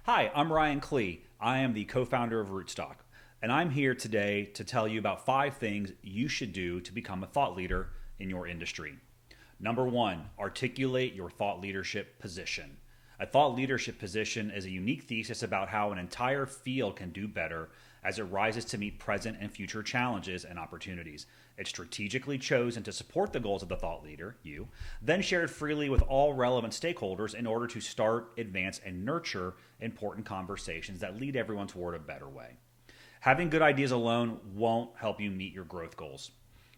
Hi, I'm Ryan Klee. I am the co-founder of Rootstock, and I'm here today to tell you about 5 things you should do to become a thought leader in your industry. Number 1, articulate your thought leadership position. A thought leadership position is a unique thesis about how an entire field can do better as it rises to meet present and future challenges and opportunities. It's strategically chosen to support the goals of the thought leader, you, then shared freely with all relevant stakeholders in order to start, advance, and nurture important conversations that lead everyone toward a better way. Having good ideas alone won't help you meet your growth goals.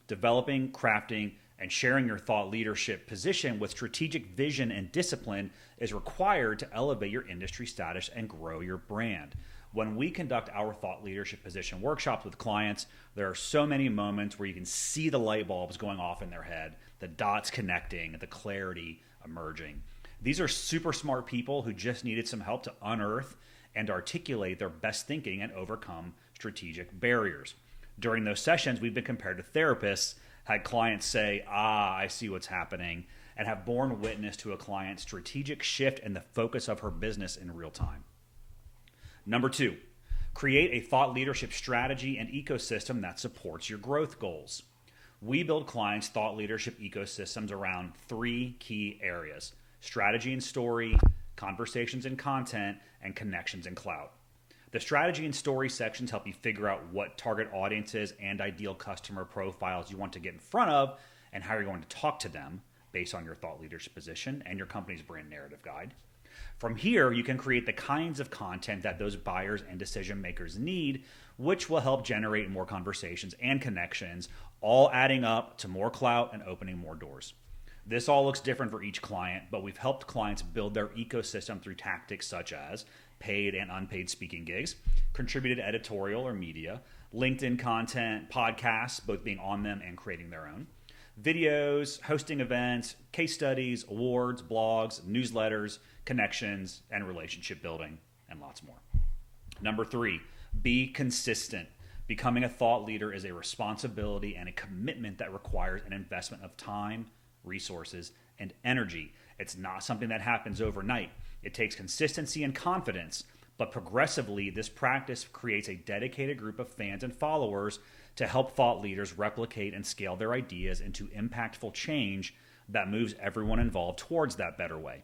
Developing, crafting, and sharing your thought leadership position with strategic vision and discipline is required to elevate your industry status and grow your brand. When we conduct our thought leadership position workshops with clients, there are so many moments where you can see the light bulbs going off in their head, the dots connecting, the clarity emerging. These are super smart people who just needed some help to unearth and articulate their best thinking and overcome strategic barriers. During those sessions, we've been compared to therapists, had clients say, I see what's happening, and have borne witness to a client's strategic shift in the focus of her business in real time. Number 2, create a thought leadership strategy and ecosystem that supports your growth goals. We build clients' thought leadership ecosystems around 3 key areas: strategy and story, conversations and content, and connections and clout. The strategy and story sections help you figure out what target audiences and ideal customer profiles you want to get in front of and how you're going to talk to them based on your thought leadership position and your company's brand narrative guide. From here, you can create the kinds of content that those buyers and decision makers need, which will help generate more conversations and connections, all adding up to more clout and opening more doors. This all looks different for each client, but we've helped clients build their ecosystem through tactics such as paid and unpaid speaking gigs, contributed editorial or media, LinkedIn content, podcasts, both being on them and creating their own, videos, hosting events, case studies, awards, blogs, newsletters, connections, and relationship building, and lots more. Number 3, be consistent. Becoming a thought leader is a responsibility and a commitment that requires an investment of time, resources, and energy. It's not something that happens overnight. It takes consistency and confidence, but progressively, this practice creates a dedicated group of fans and followers to help thought leaders replicate and scale their ideas into impactful change that moves everyone involved towards that better way.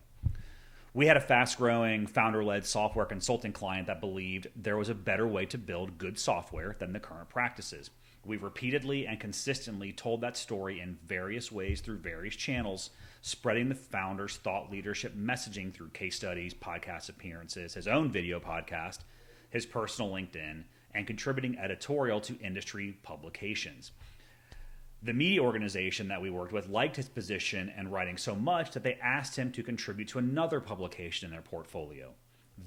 We had a fast-growing, founder-led software consulting client that believed there was a better way to build good software than the current practices. We've repeatedly and consistently told that story in various ways through various channels, spreading the founder's thought leadership messaging through case studies, podcast appearances, his own video podcast, his personal LinkedIn, and contributing editorial to industry publications. The media organization that we worked with liked his position and writing so much that they asked him to contribute to another publication in their portfolio.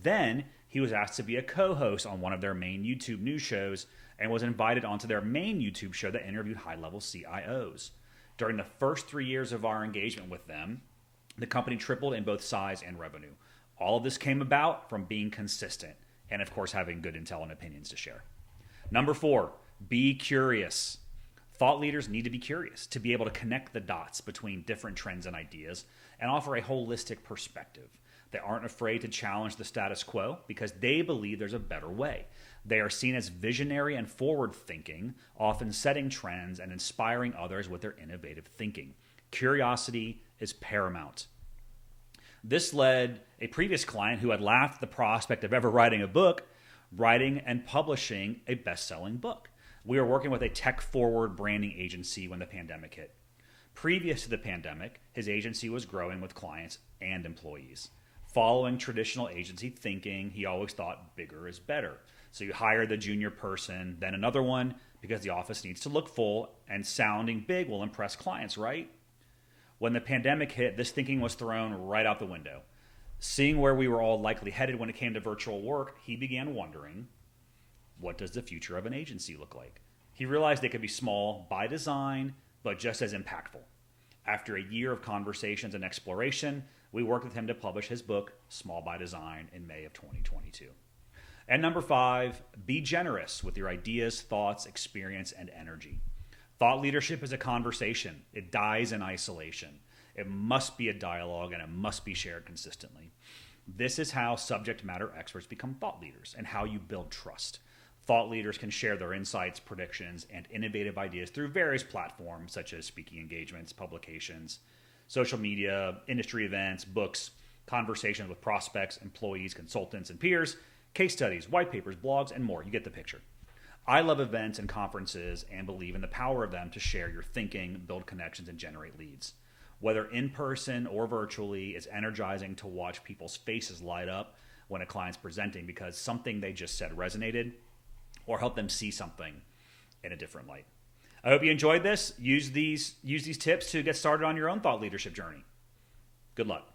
Then he was asked to be a co-host on one of their main YouTube news shows and was invited onto their main YouTube show that interviewed high-level CIOs. During the first 3 years of our engagement with them, the company tripled in both size and revenue. All of this came about from being consistent and, of course, having good intel and opinions to share. Number 4, be curious. Thought leaders need to be curious to be able to connect the dots between different trends and ideas and offer a holistic perspective. They aren't afraid to challenge the status quo because they believe there's a better way. They are seen as visionary and forward-thinking, often setting trends and inspiring others with their innovative thinking. Curiosity is paramount. This led a previous client who had laughed at the prospect of ever writing a book, writing and publishing a best-selling book. We were working with a tech-forward branding agency when the pandemic hit. Previous to the pandemic, his agency was growing with clients and employees. Following traditional agency thinking, he always thought bigger is better. So you hire the junior person, then another one, because the office needs to look full, and sounding big will impress clients, right? When the pandemic hit, this thinking was thrown right out the window. Seeing where we were all likely headed when it came to virtual work, he began wondering, what does the future of an agency look like? He realized they could be small by design, but just as impactful. After a year of conversations and exploration, we worked with him to publish his book, Small by Design, in May of 2022. And number 5, be generous with your ideas, thoughts, experience, and energy. Thought leadership is a conversation. It dies in isolation. It must be a dialogue, and it must be shared consistently. This is how subject matter experts become thought leaders and how you build trust. Thought leaders can share their insights, predictions, and innovative ideas through various platforms such as speaking engagements, publications, social media, industry events, books, conversations with prospects, employees, consultants, and peers, case studies, white papers, blogs, and more. You get the picture. I love events and conferences and believe in the power of them to share your thinking, build connections, and generate leads. Whether in person or virtually, it's energizing to watch people's faces light up when a client's presenting because something they just said resonated or helped them see something in a different light. I hope you enjoyed this. Use these tips to get started on your own thought leadership journey. Good luck.